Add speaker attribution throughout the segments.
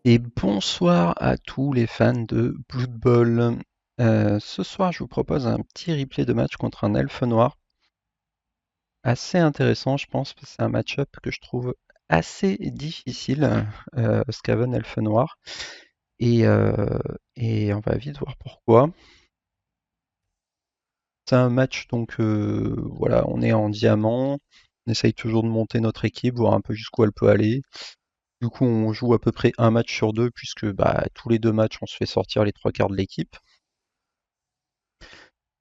Speaker 1: Et bonsoir à tous les fans de Blood Bowl. Ce soir, je vous propose un petit replay de match contre un elfe noir. Assez intéressant, je pense, parce que c'est un match-up que je trouve assez difficile, Skaven elfe noir. Et, euh, et on va vite voir pourquoi. C'est un match, donc voilà, on est en diamant. On essaye toujours de monter notre équipe, voir un peu jusqu'où elle peut aller. Du coup, on joue à peu près un match sur deux, puisque bah, tous les deux matchs, on se fait sortir les trois quarts de l'équipe.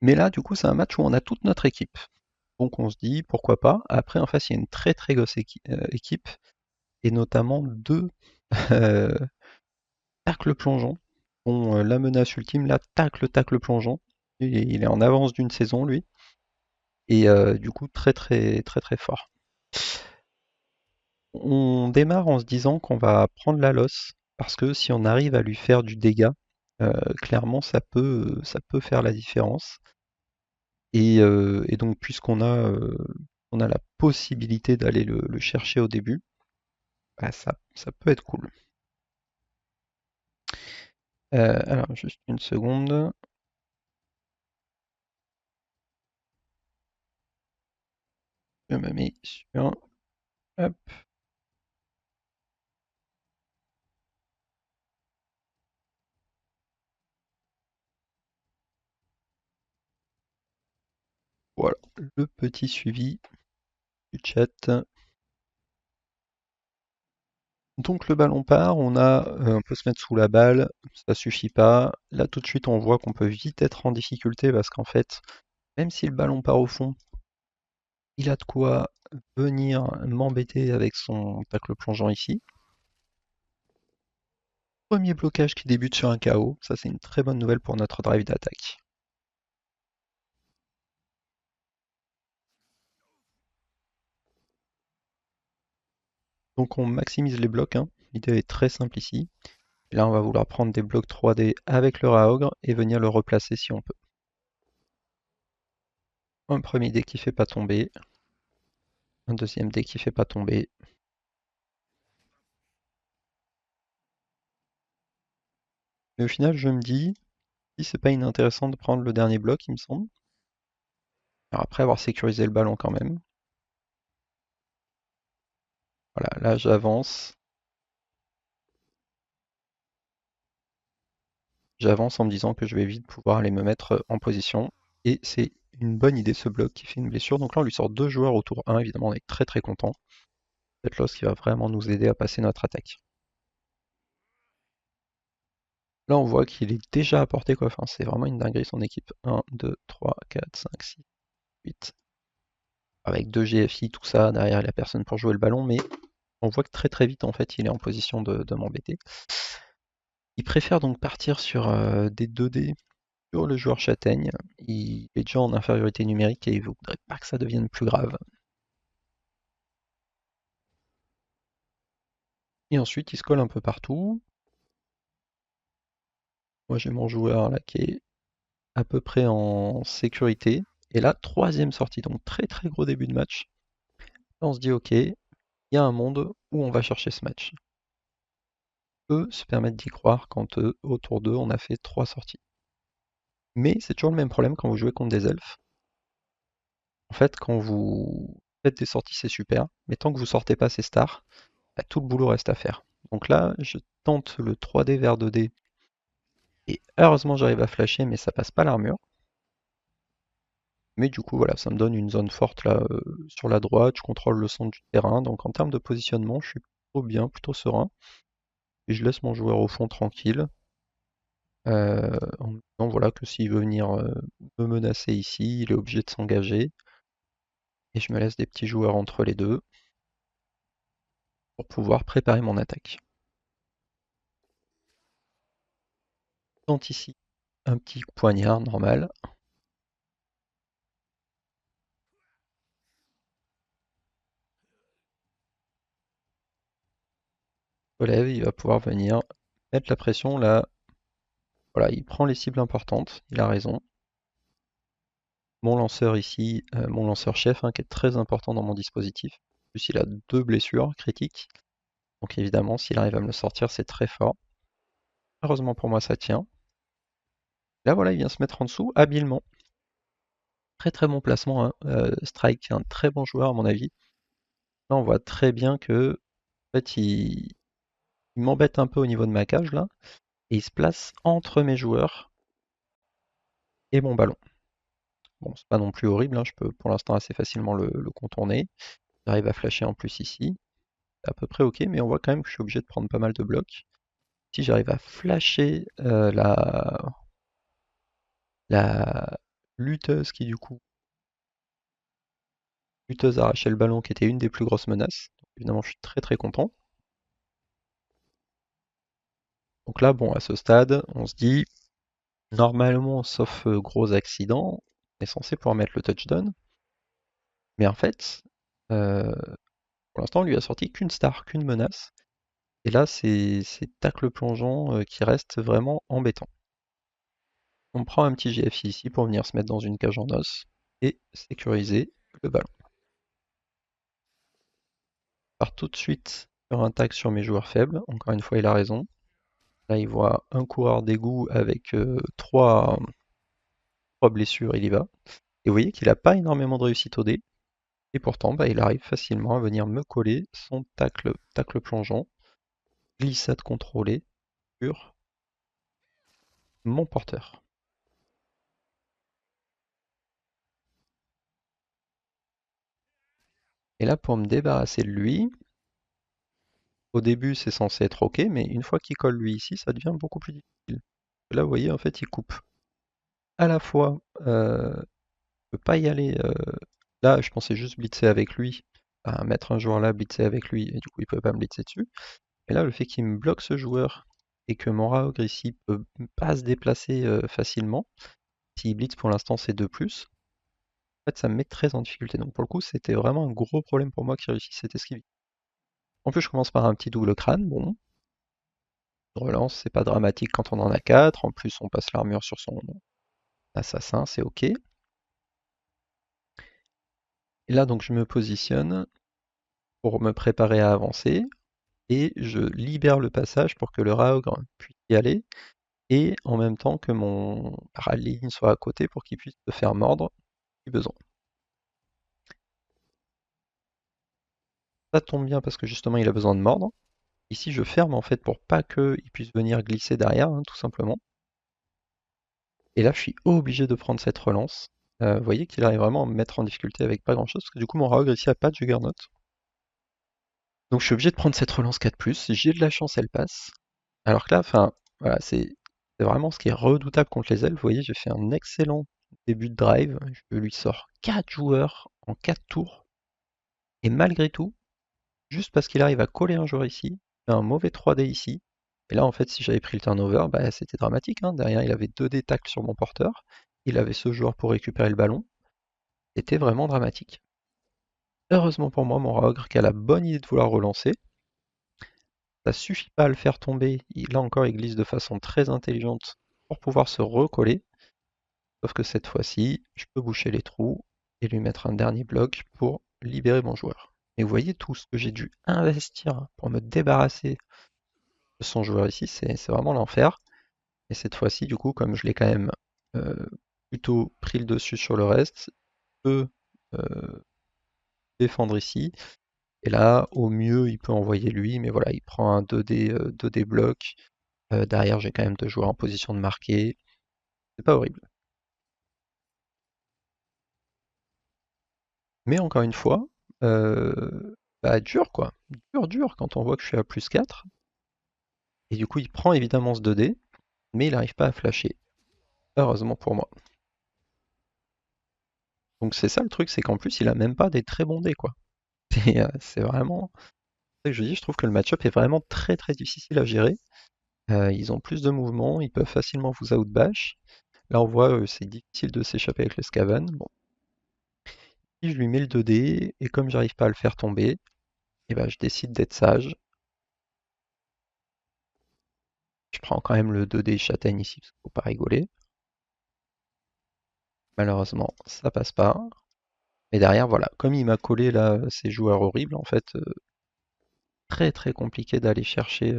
Speaker 1: Mais là, du coup, c'est un match où on a toute notre équipe. Donc on se dit, pourquoi pas. Après, en face, il y a une très très grosse équipe, et notamment deux euh, tacles plongeants, dont la menace ultime, là, tacle plongeant. Il est en avance d'une saison, lui, et du coup, très très très très fort. On démarre en se disant qu'on va prendre la loss, parce que si on arrive à lui faire du dégât, clairement, ça peut faire la différence. Et donc, puisqu'on on a la possibilité d'aller le chercher au début, bah, ça peut être cool. Alors, juste une seconde. Je me mets sur. Hop, voilà, le petit suivi du chat. Donc le ballon part, on peut se mettre sous la balle, ça suffit pas. Là tout de suite on voit qu'on peut vite être en difficulté parce qu'en fait, même si le ballon part au fond, il a de quoi venir m'embêter avec son tacle plongeant ici. Premier blocage qui débute sur un KO, ça c'est une très bonne nouvelle pour notre drive d'attaque. Donc on maximise les blocs, hein. L'idée est très simple ici. Et là on va vouloir prendre des blocs 3D avec le Raogre et venir le replacer si on peut. Un premier dé qui fait pas tomber, un deuxième dé qui fait pas tomber. Mais au final je me dis, si c'est pas inintéressant de prendre le dernier bloc il me semble. Alors après avoir sécurisé le ballon quand même. Voilà, là j'avance. J'avance en me disant que je vais vite pouvoir aller me mettre en position. Et c'est une bonne idée ce bloc qui fait une blessure. Donc là on lui sort deux joueurs au tour 1, évidemment on est très très content. Cette loss qui va vraiment nous aider à passer notre attaque. Là on voit qu'il est déjà apporté quoi, enfin, c'est vraiment une dinguerie son équipe. 1, 2, 3, 4, 5, 6, 8. Avec 2 GFI, tout ça, derrière il n'y a personne pour jouer le ballon, mais on voit que très très vite en fait il est en position de m'embêter. Il préfère donc partir sur des 2D sur le joueur châtaigne. Il est déjà en infériorité numérique et il ne voudrait pas que ça devienne plus grave. Et ensuite il se colle un peu partout. Moi j'ai mon joueur là qui est à peu près en sécurité. Et là, troisième sortie, donc très très gros début de match. Là, on se dit ok, il y a un monde où on va chercher ce match. Eux se permettent d'y croire quand autour d'eux on a fait trois sorties. Mais c'est toujours le même problème quand vous jouez contre des elfes. En fait, quand vous faites des sorties, c'est super, mais tant que vous sortez pas ces stars, bah, tout le boulot reste à faire. Donc là, je tente le 3D vers 2D, et heureusement j'arrive à flasher, mais ça passe pas l'armure. Mais du coup, voilà, ça me donne une zone forte là sur la droite, je contrôle le centre du terrain, donc en termes de positionnement, je suis plutôt bien, plutôt serein. Et je laisse mon joueur au fond tranquille, en me disant voilà, que s'il veut venir me menacer ici, il est obligé de s'engager. Et je me laisse des petits joueurs entre les deux pour pouvoir préparer mon attaque. Je tente ici un petit poignard normal. Relève, il va pouvoir venir mettre la pression là. Voilà, il prend les cibles importantes, il a raison. Mon lanceur ici, mon lanceur chef, hein, qui est très important dans mon dispositif. En plus, il a deux blessures critiques. Donc évidemment, s'il arrive à me le sortir, c'est très fort. Heureusement pour moi, ça tient. Là, voilà, il vient se mettre en dessous, habilement. Très très bon placement, hein. Strike, un très bon joueur à mon avis. Là, on voit très bien que, en fait, il m'embête un peu au niveau de ma cage, là. Et il se place entre mes joueurs et mon ballon. Bon, c'est pas non plus horrible, hein, je peux pour l'instant assez facilement le contourner. J'arrive à flasher en plus ici. C'est à peu près ok, mais on voit quand même que je suis obligé de prendre pas mal de blocs. Si j'arrive à flasher la lutteuse qui du coup, lutteuse a arraché le ballon qui était une des plus grosses menaces. Donc, évidemment, je suis très très content. Donc là, bon, à ce stade, on se dit, normalement, sauf gros accident, on est censé pouvoir mettre le touchdown. Mais en fait, euh, pour l'instant, on lui a sorti qu'une star, qu'une menace. Et là, c'est tacle plongeon qui reste vraiment embêtant. On prend un petit GFI ici pour venir se mettre dans une cage en os et sécuriser le ballon. Je pars tout de suite sur un tac sur mes joueurs faibles. Encore une fois, il a raison. Là, il voit un coureur d'égout avec trois blessures, il y va. Et vous voyez qu'il n'a pas énormément de réussite au dé. Et pourtant, bah, il arrive facilement à venir me coller son tacle plongeon, glissade contrôlée sur mon porteur. Et là, pour me débarrasser de lui, au début, c'est censé être OK, mais une fois qu'il colle lui ici, ça devient beaucoup plus difficile. Là, vous voyez, en fait, il coupe. À la fois, je peux pas y aller. Là, je pensais juste blitzer avec lui, mettre un joueur là, blitzer avec lui, et du coup, il peut pas me blitzer dessus. Mais là, le fait qu'il me bloque ce joueur et que mon Raogr ici peut pas se déplacer facilement, s'il blitz pour l'instant, c'est 2+. En fait, ça me met très en difficulté. Donc, pour le coup, c'était vraiment un gros problème pour moi qui réussit cette esquive. En plus, je commence par un petit double crâne. Bon, relance, c'est pas dramatique quand on en a 4. En plus, on passe l'armure sur son assassin, c'est ok. Et là, donc, je me positionne pour me préparer à avancer et je libère le passage pour que le Raogr puisse y aller et en même temps que mon rallye soit à côté pour qu'il puisse se faire mordre si besoin. Ça tombe bien parce que justement, il a besoin de mordre. Ici, je ferme en fait pour pas qu'il puisse venir glisser derrière, hein, tout simplement. Et là, je suis obligé de prendre cette relance. Vous voyez qu'il arrive vraiment à me mettre en difficulté avec pas grand chose, parce que du coup, mon Raogr ici a pas de Juggernaut. Donc je suis obligé de prendre cette relance 4+. Si j'ai de la chance, elle passe. Alors que là, enfin, voilà, c'est vraiment ce qui est redoutable contre les elfes. Vous voyez, j'ai fait un excellent début de drive. Je lui sors 4 joueurs en 4 tours. Et malgré tout, juste parce qu'il arrive à coller un joueur ici, il fait un mauvais 3D ici. Et là, en fait, si j'avais pris le turnover, bah, c'était dramatique, hein. Derrière, il avait 2D tacles sur mon porteur. Il avait ce joueur pour récupérer le ballon. C'était vraiment dramatique. Heureusement pour moi, mon Raogr qui a la bonne idée de vouloir relancer. Ça suffit pas à le faire tomber. Là encore, il glisse de façon très intelligente pour pouvoir se recoller. Sauf que cette fois-ci, je peux boucher les trous et lui mettre un dernier bloc pour libérer mon joueur. Et vous voyez tout ce que j'ai dû investir pour me débarrasser de son joueur ici, c'est vraiment l'enfer. Et cette fois-ci, du coup, comme je l'ai quand même euh, plutôt pris le dessus sur le reste, je peux défendre ici. Et là, au mieux, il peut envoyer lui, mais voilà, il prend un 2D bloc. Derrière, j'ai quand même deux joueurs en position de marquer. C'est pas horrible. Mais encore une fois, bah dur quoi. Dur quand on voit que je suis à +4. Et du coup, il prend évidemment ce 2D, mais il n'arrive pas à flasher. Heureusement pour moi. Donc c'est ça le truc, c'est qu'en plus, il a même pas des très bons dés quoi. C'est vraiment. C'est ça que je dis, je trouve que le match-up est vraiment très très difficile à gérer. Ils ont plus de mouvements, ils peuvent facilement vous outbash. Là, on voit, c'est difficile de s'échapper avec le Scaven. Bon, si je lui mets le 2D, et comme j'arrive pas à le faire tomber, et ben, je décide d'être sage. Je prends quand même le 2D châtaigne ici, parce qu'il faut pas rigoler. Malheureusement, ça passe pas. Mais derrière, voilà, comme il m'a collé là ces joueurs horribles, en fait, très très compliqué d'aller chercher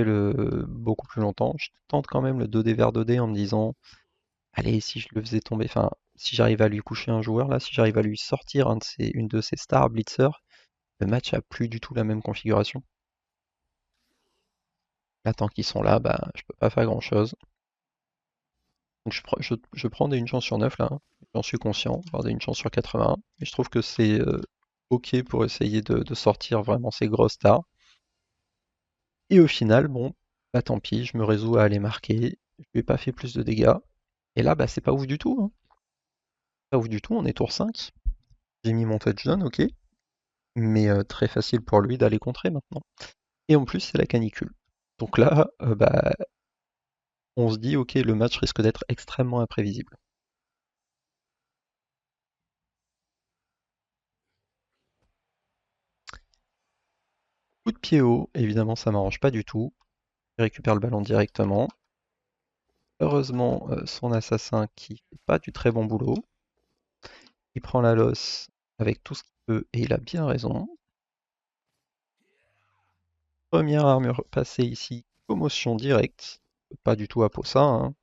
Speaker 1: le beaucoup plus longtemps. Je tente quand même le 2D vers 2D en me disant, allez, si je le faisais tomber, enfin, si j'arrive à lui coucher un joueur là, si j'arrive à lui sortir une de ses stars blitzer, le match a plus du tout la même configuration. Là, tant qu'ils sont là, bah, je peux pas faire grand-chose. Donc je prends des 1 chance sur 9 là, hein. J'en suis conscient, voire des 1 chance sur 81. Mais je trouve que c'est ok pour essayer de sortir vraiment ces grosses stars. Et au final, bon, bah tant pis, je me résous à aller marquer. Je lui ai pas fait plus de dégâts. Et là, bah c'est pas ouf du tout, hein. Pas ouf du tout, on est tour 5. J'ai mis mon touchdown, ok. Mais très facile pour lui d'aller contrer maintenant. Et en plus, c'est la canicule. Donc là, bah, on se dit, ok, le match risque d'être extrêmement imprévisible. Coup de pied haut, évidemment, ça m'arrange pas du tout. Il récupère le ballon directement. Heureusement, son assassin qui fait pas du très bon boulot. Il prend la losse avec tout ce qu'il peut et il a bien raison. Première armure passée ici, commotion directe. Pas du tout à peau ça, hein.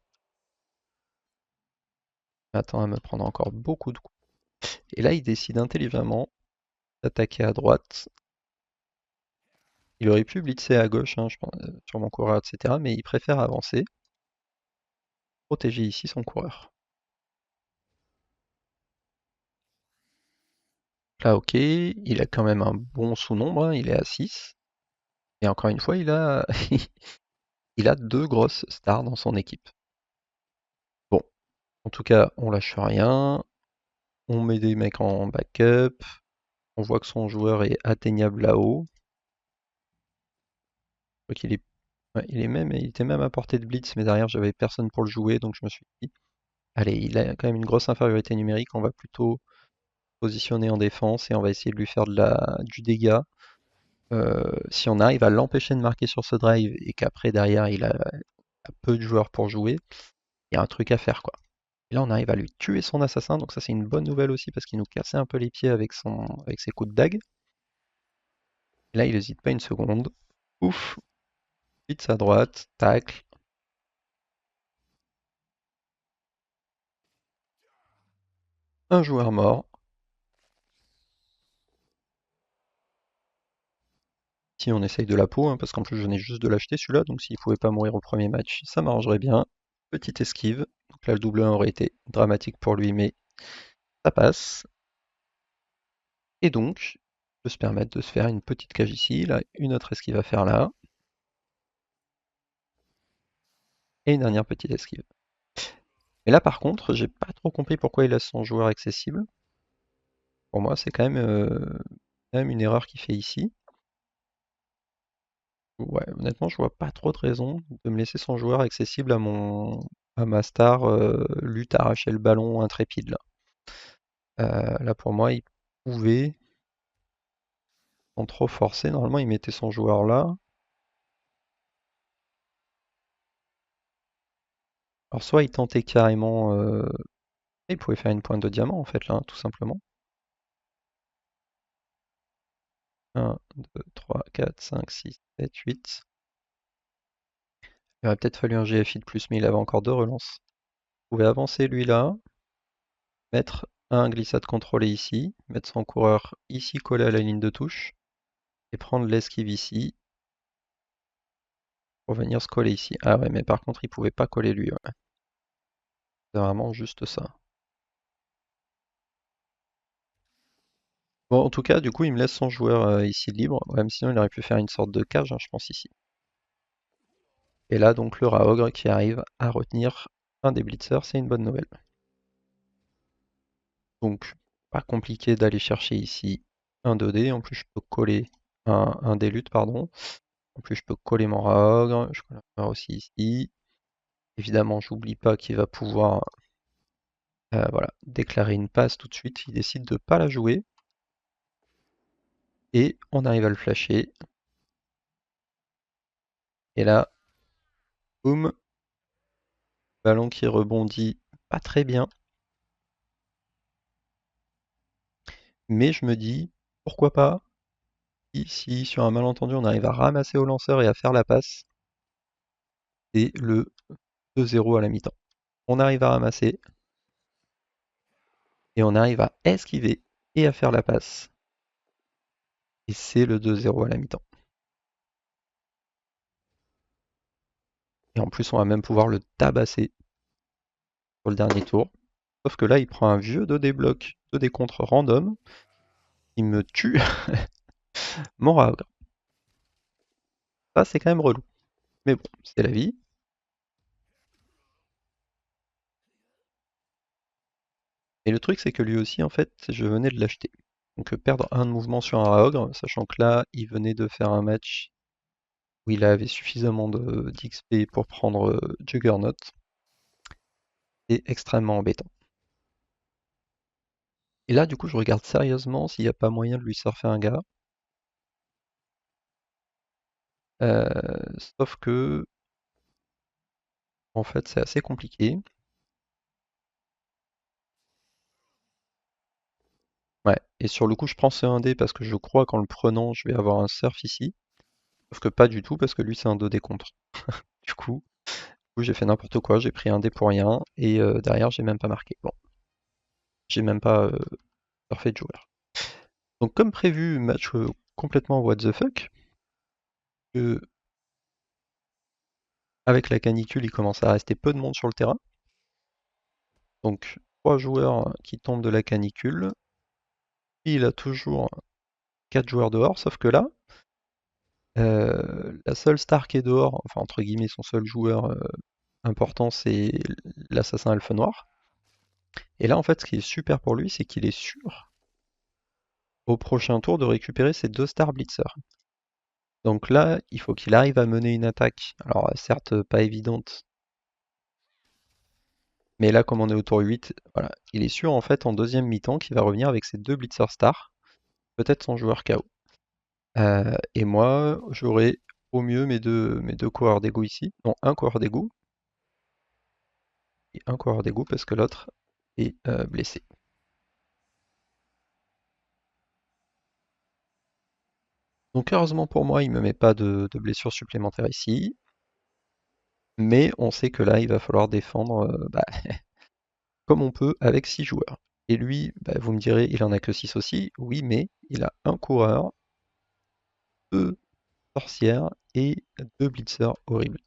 Speaker 1: Attends à me prendre encore beaucoup de coups. Et là, il décide intelligemment d'attaquer à droite. Il aurait pu blitzer à gauche, hein, je pense, sur mon coureur, etc. Mais il préfère avancer, protéger ici son coureur. Là, ok, il a quand même un bon sous-nombre, hein, il est à 6. Et encore une fois, il a deux grosses stars dans son équipe. Bon, en tout cas, on lâche rien. On met des mecs en backup. On voit que son joueur est atteignable là-haut. Je crois qu'il est, ouais, il était même à portée de blitz, mais derrière, j'avais personne pour le jouer, donc je me suis dit, allez, il a quand même une grosse infériorité numérique. On va plutôt positionner en défense et on va essayer de lui faire du dégât. Si on arrive à l'empêcher de marquer sur ce drive et qu'après, derrière, il a peu de joueurs pour jouer, il y a un truc à faire, quoi. Et là, on arrive à lui tuer son assassin, donc ça c'est une bonne nouvelle aussi parce qu'il nous cassait un peu les pieds avec ses coups de dague. Et là, il n'hésite pas une seconde. Ouf, vite à droite, tacle. Un joueur mort. Si on essaye de la peau, hein, parce qu'en plus je venais juste de l'acheter celui-là, donc s'il pouvait pas mourir au premier match, ça m'arrangerait bien. Petite esquive, donc là le double 1 aurait été dramatique pour lui, mais ça passe. Et donc, il peut se permettre de se faire une petite cage ici, là, une autre esquive à faire là, et une dernière petite esquive. Et là par contre, j'ai pas trop compris pourquoi il laisse son joueur accessible. Pour moi, c'est quand même une erreur qu'il fait ici. Ouais, honnêtement, je vois pas trop de raison de me laisser son joueur accessible à ma star lutte à arracher le ballon intrépide là. Là pour moi, il pouvait, sans trop forcer, normalement il mettait son joueur là. Alors soit il tentait carrément, il pouvait faire une pointe de diamant en fait là, tout simplement. 1, 2, 3, 4, 5, 6, 7, 8. Il aurait peut-être fallu un GFI de plus, mais il avait encore deux relances. Il pouvait avancer lui là, mettre un glissade contrôlé ici, mettre son coureur ici collé à la ligne de touche, et prendre l'esquive ici pour venir se coller ici. Ah ouais, mais par contre, il pouvait pas coller lui. Ouais. C'est vraiment juste ça. Bon, en tout cas, du coup, il me laisse son joueur ici libre, même sinon il aurait pu faire une sorte de cage, hein, je pense, ici. Et là, donc, le Raogre qui arrive à retenir un des blitzers, c'est une bonne nouvelle. Donc, pas compliqué d'aller chercher ici un 2D. En plus, je peux coller un des luttes, pardon. En plus, je peux coller mon Raogre. Je colle aussi ici. Évidemment, j'oublie pas qu'il va pouvoir voilà, déclarer une passe tout de suite. Il décide de pas la jouer. Et on arrive à le flasher. Et là, boum, ballon qui rebondit pas très bien. Mais je me dis, pourquoi pas, si sur un malentendu on arrive à ramasser au lanceur et à faire la passe, c'est le 2-0 à la mi-temps. On arrive à ramasser et on arrive à esquiver et à faire la passe. Et c'est le 2-0 à la mi-temps. Et en plus, on va même pouvoir le tabasser pour le dernier tour. Sauf que là, il prend un vieux 2D bloc, 2D contre random. Il me tue mon Raogr. Ça, c'est quand même relou. Mais bon, c'est la vie. Et le truc, c'est que lui aussi, en fait, je venais de l'acheter. Donc perdre un de mouvement sur un Raogr, sachant que là, il venait de faire un match où il avait suffisamment d'XP pour prendre Juggernaut, c'est extrêmement embêtant. Et là, du coup, je regarde sérieusement s'il n'y a pas moyen de lui surfer un gars. Sauf que, en fait, c'est assez compliqué. Ouais, et sur le coup, je prends ce 1D parce que je crois qu'en le prenant, je vais avoir un surf ici. Sauf que pas du tout, parce que lui, c'est un 2D contre. Du coup, j'ai fait n'importe quoi, j'ai pris un dé pour rien, et derrière, j'ai même pas marqué. Bon, j'ai même pas surfé de joueur. Donc, comme prévu, match complètement what the fuck. que Avec la canicule, il commence à rester peu de monde sur le terrain. Donc, 3 joueurs qui tombent de la canicule. Il a toujours 4 joueurs dehors, sauf que là, la seule star qui est dehors, enfin entre guillemets son seul joueur important, c'est l'assassin elfe noir. Et là, en fait, ce qui est super pour lui, c'est qu'il est sûr au prochain tour de récupérer ses 2 stars blitzer. Donc là, il faut qu'il arrive à mener une attaque. Alors certes, pas évidente, mais là, comme on est au tour 8, voilà, il est sûr en fait en deuxième mi-temps qu'il va revenir avec ses 2 blitzer stars, peut-être son joueur KO. Et moi, j'aurai au mieux mes deux coureurs d'égout ici. Non, un coureur d'égout et un coureur d'égout parce que l'autre est blessé. Donc heureusement pour moi, il ne me met pas de blessure supplémentaire ici. Mais on sait que là, il va falloir défendre comme on peut avec 6 joueurs. Et lui, vous me direz, il en a que 6 aussi. Oui, mais il a un coureur, 2 sorcières et 2 blitzers horribles.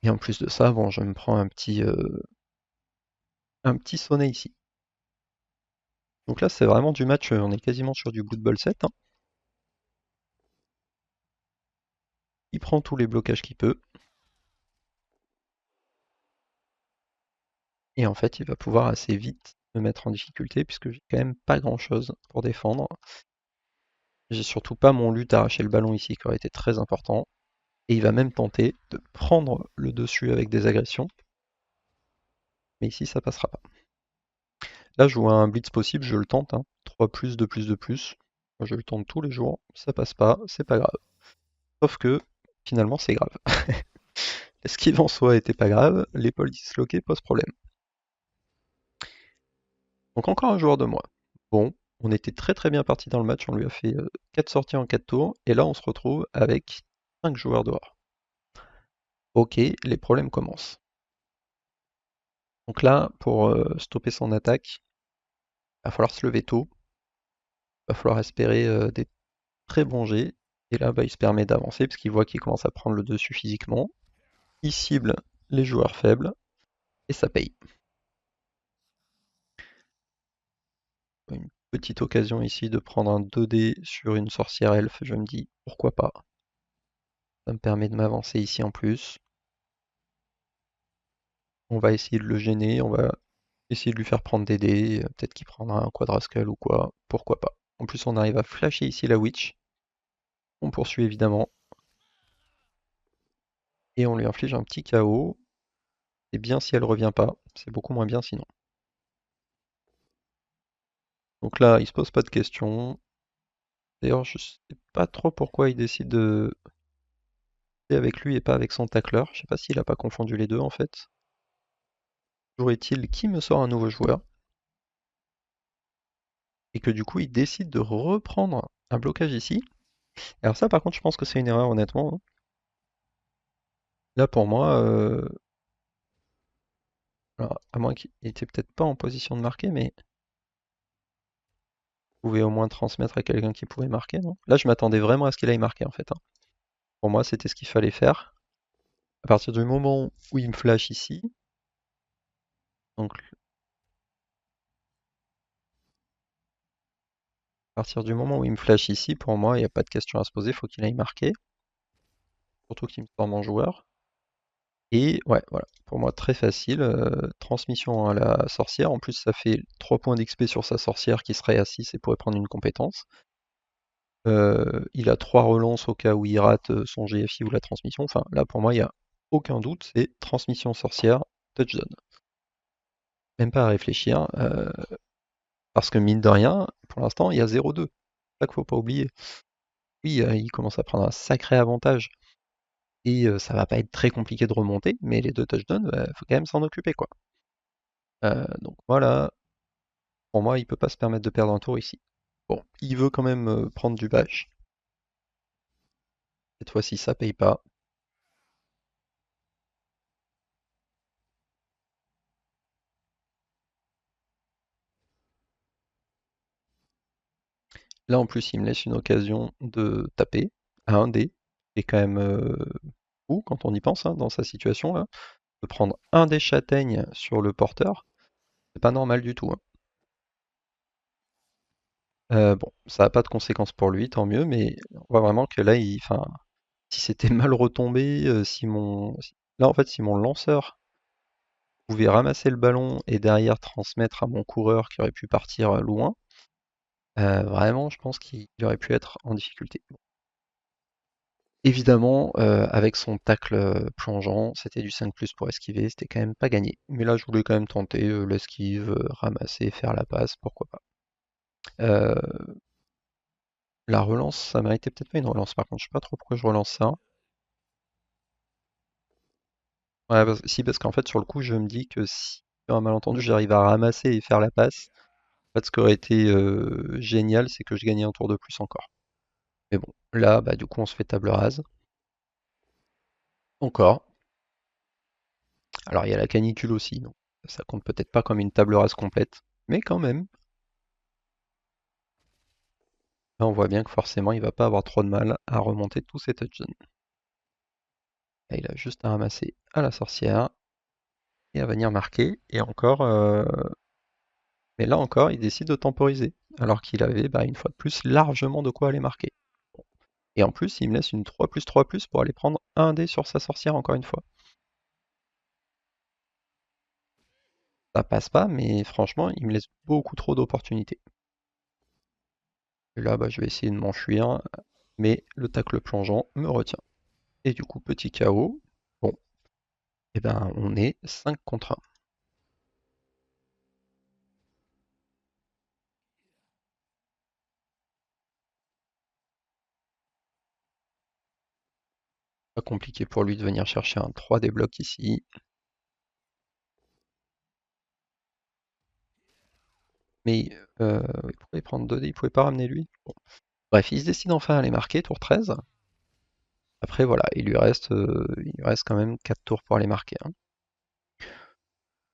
Speaker 1: Et en plus de ça, bon, je me prends un petit sonnet ici. Donc là, c'est vraiment du match, on est quasiment sur du Blood Bowl 7, hein. Il prend tous les blocages qu'il peut. Et en fait, il va pouvoir assez vite me mettre en difficulté puisque j'ai quand même pas grand chose pour défendre. J'ai surtout pas mon lutte à arracher le ballon ici qui aurait été très important. Et il va même tenter de prendre le dessus avec des agressions. Mais ici, ça passera pas. Là, je vois un blitz possible, je le tente, hein. 3 plus, 2 plus, 2 plus. Moi, je le tente tous les jours, ça passe pas, c'est pas grave. Sauf que, finalement, c'est grave. L'esquive en soi était pas grave, l'épaule disloquée pose problème. Donc encore un joueur de moi. Bon, on était très très bien parti dans le match, on lui a fait 4 sorties en 4 tours, et là on se retrouve avec 5 joueurs dehors. Ok, les problèmes commencent. Donc là, pour stopper son attaque, il va falloir se lever tôt, il va falloir espérer des très bons jets, et là il se permet d'avancer parce qu'il voit qu'il commence à prendre le dessus physiquement. Il cible les joueurs faibles, et ça paye. Une petite occasion ici de prendre un 2D sur une sorcière elfe, je me dis pourquoi pas. Ça me permet de m'avancer ici en plus. On va essayer de le gêner, on va essayer de lui faire prendre des dés, peut-être qu'il prendra un Quadrascal ou quoi, pourquoi pas. En plus on arrive à flasher ici la Witch. On poursuit évidemment. Et on lui inflige un petit KO. C'est bien si elle revient pas, c'est beaucoup moins bien sinon. Donc là, il se pose pas de questions. D'ailleurs, je sais pas trop pourquoi il décide de jouer avec lui et pas avec son tacleur. Je sais pas s'il a pas confondu les deux en fait. Toujours est-il qui me sort un nouveau joueur. et que du coup il décide de reprendre un blocage ici. Alors ça par contre je pense que c'est une erreur honnêtement, hein. Là pour moi, alors, à moins qu'il était peut-être pas en position de marquer, mais il pouvait au moins transmettre à quelqu'un qui pouvait marquer, non? Là je m'attendais vraiment à ce qu'il aille marquer en fait, hein. Pour moi c'était ce qu'il fallait faire. À partir du moment où il me flash ici, donc à partir du moment où il me flash ici, pour moi il n'y a pas de question à se poser, il faut qu'il aille marquer. Surtout qu'il me forme en joueur. Et ouais, voilà, pour moi très facile, transmission à la sorcière, en plus ça fait 3 points d'XP sur sa sorcière qui serait à 6 et pourrait prendre une compétence. Il a 3 relances au cas où il rate son GFI ou la transmission, enfin là pour moi il n'y a aucun doute, c'est transmission sorcière, touchdown. Même pas à réfléchir, parce que mine de rien, pour l'instant il y a 0-2, c'est ça qu'il faut pas oublier. Oui, il commence à prendre un sacré avantage, et ça va pas être très compliqué de remonter, mais les 2 touchdowns, faut quand même s'en occuper quoi. Donc voilà, pour moi, il peut pas se permettre de perdre un tour ici. Bon, il veut quand même prendre du bash. Cette fois-ci, ça paye pas. Là, en plus, il me laisse une occasion de taper à un dé, qui est quand même fou quand on y pense, hein, dans sa situation là. De prendre un dé châtaigne sur le porteur, c'est pas normal du tout, hein. Bon, ça n'a pas de conséquences pour lui, tant mieux, mais on voit vraiment que là, enfin, si c'était mal retombé, là en fait, si mon lanceur pouvait ramasser le ballon et derrière transmettre à mon coureur qui aurait pu partir loin, vraiment, je pense qu'il aurait pu être en difficulté. Bon. Évidemment, avec son tacle plongeant, c'était du 5+ pour esquiver, c'était quand même pas gagné. Mais là, je voulais quand même tenter l'esquive, ramasser, faire la passe, pourquoi pas. Euh, la relance, ça méritait peut-être pas une relance par contre, je sais pas trop pourquoi je relance ça. Ouais, si, parce qu'en fait, sur le coup, je me dis que si, sur un malentendu, j'arrive à ramasser et faire la passe, en fait, ce qui aurait été génial, c'est que je gagnais un tour de plus encore. Mais bon, là, bah, du coup, on se fait table rase. Encore. Alors, il y a la canicule aussi, donc ça compte peut-être pas comme une table rase complète, mais quand même. Là, on voit bien que forcément, il va pas avoir trop de mal à remonter tous ses touchdowns. Là, il a juste à ramasser à la sorcière et à venir marquer. Et encore, mais là encore, il décide de temporiser, alors qu'il avait, bah, une fois de plus, largement de quoi aller marquer. Et en plus, il me laisse une 3+3+ pour aller prendre un dé sur sa sorcière encore une fois. Ça passe pas, mais franchement, il me laisse beaucoup trop d'opportunités. Et là, bah, je vais essayer de m'enfuir, mais le tacle plongeant me retient. Et du coup, petit KO. Bon, et ben on est 5 contre 1. Pas compliqué pour lui de venir chercher un 3 des blocs ici. Mais il pouvait prendre 2 dés, il pouvait pas ramener lui. Bon. Bref, il se décide enfin à aller marquer, tour 13. Après voilà, il lui reste quand même 4 tours pour aller marquer, hein.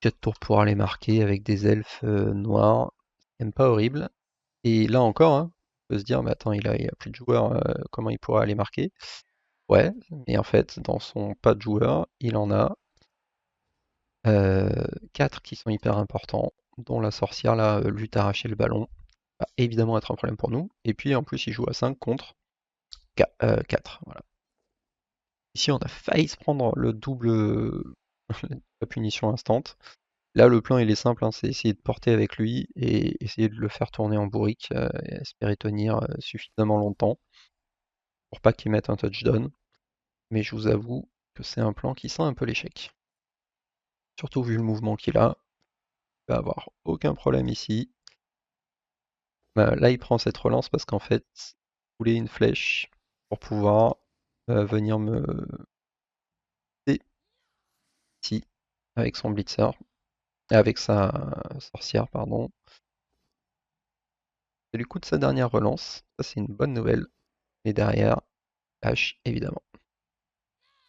Speaker 1: 4 tours pour aller marquer avec des elfes noirs, c'est même pas horrible. Et là encore, hein, on peut se dire, mais attends, il a plus de joueurs, comment il pourra aller marquer? Ouais, mais en fait, dans son pas de joueurs, il en a 4 qui sont hyper importants, dont la sorcière là, lutte à arracher le ballon, va évidemment être un problème pour nous. Et puis en plus, il joue à 5 contre 4. Voilà. Ici, on a failli se prendre le double, la punition instant. Là, le plan il est simple, hein, c'est essayer de porter avec lui et essayer de le faire tourner en bourrique, et espérer tenir suffisamment longtemps pour pas qu'il mette un touchdown. Mais je vous avoue que c'est un plan qui sent un peu l'échec. Surtout vu le mouvement qu'il a, il va avoir aucun problème ici. Bah, là, il prend cette relance parce qu'en fait, il voulait une flèche pour pouvoir venir me ici avec son blitzer, avec sa sorcière, pardon. Ça lui coûte sa dernière relance, ça c'est une bonne nouvelle. Et derrière, flash, évidemment.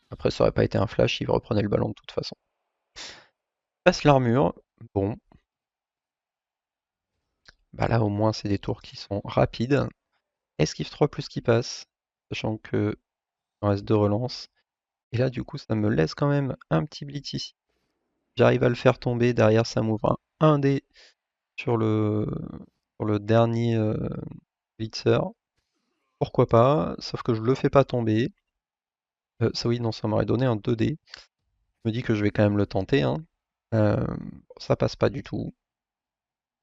Speaker 1: Après, ça aurait pas été un flash, il reprenait le ballon de toute façon. Passe l'armure, bon, bah là au moins c'est des tours qui sont rapides. Esquive 3 plus qui passe, sachant que il en reste 2 relances. Et là du coup ça me laisse quand même un petit blitz ici. J'arrive à le faire tomber, derrière ça m'ouvre un dé sur le dernier blitzer. Pourquoi pas, sauf que je le fais pas tomber. Ça oui, non, ça m'aurait donné un 2D. Je me dis que je vais quand même le tenter, hein. Ça passe pas du tout.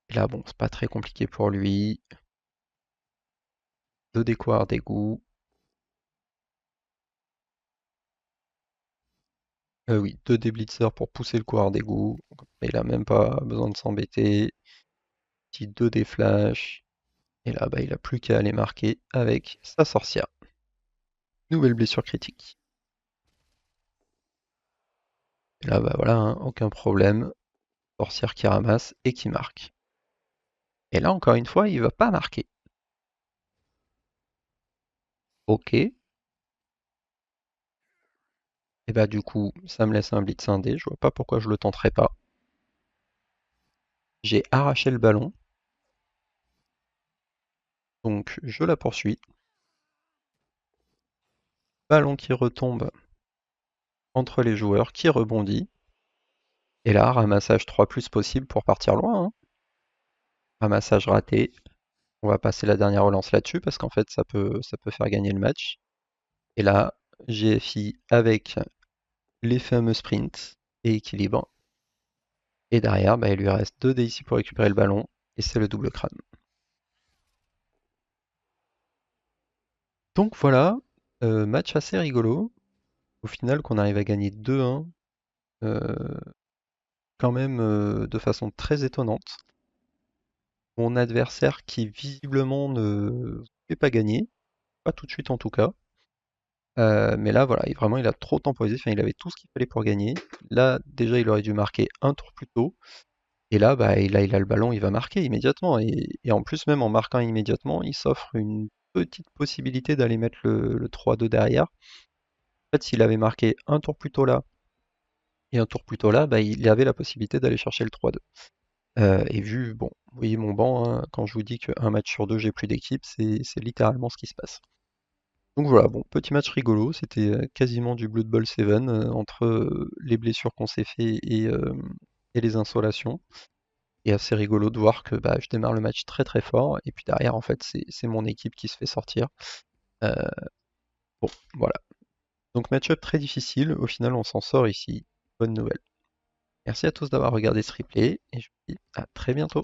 Speaker 1: Et là, bon, c'est pas très compliqué pour lui. 2D couard d'égout. Oui, 2D blitzer pour pousser le couard d'égout. Il a même pas besoin de s'embêter. Petit 2D flash. Et là, bah, il a plus qu'à aller marquer avec sa sorcière. Nouvelle blessure critique. Et là, bah voilà, hein, aucun problème. Sorcière qui ramasse et qui marque. Et là, encore une fois, il va pas marquer. Ok. Et bah du coup, ça me laisse un blitz indé. Je vois pas pourquoi je le tenterais pas. J'ai arraché le ballon. Donc je la poursuis. Ballon qui retombe entre les joueurs, qui rebondit. Et là, ramassage 3 plus possible pour partir loin, hein. Ramassage raté. On va passer la dernière relance là-dessus parce qu'en fait ça peut faire gagner le match. Et là, GFI avec les fameux sprints et équilibre. Et derrière, bah, il lui reste 2 dés ici pour récupérer le ballon. Et c'est le double crâne. Donc voilà, match assez rigolo. Au final, qu'on arrive à gagner 2-1, euh, quand même de façon très étonnante. Mon adversaire qui visiblement ne fait pas gagner, pas tout de suite en tout cas. Mais là, voilà, vraiment, il a trop temporisé. Enfin, il avait tout ce qu'il fallait pour gagner. Là, déjà, il aurait dû marquer un tour plus tôt. Et là, bah, il a le ballon, il va marquer immédiatement. Et en plus, même en marquant immédiatement, il s'offre une petite possibilité d'aller mettre le 3-2 derrière. En fait, s'il avait marqué un tour plus tôt là et un tour plus tôt là, bah, il avait la possibilité d'aller chercher le 3-2. Et vu, bon, vous voyez mon banc, hein, quand je vous dis qu'un match sur deux, j'ai plus d'équipe, c'est littéralement ce qui se passe. Donc voilà, bon, petit match rigolo, c'était quasiment du Blood Bowl 7 entre les blessures qu'on s'est fait et les insolations. Et assez rigolo de voir que bah, je démarre le match très très fort, et puis derrière, en fait, c'est mon équipe qui se fait sortir. Euh, bon, voilà. Donc match-up très difficile, au final, on s'en sort ici. Bonne nouvelle. Merci à tous d'avoir regardé ce replay, et je vous dis à très bientôt.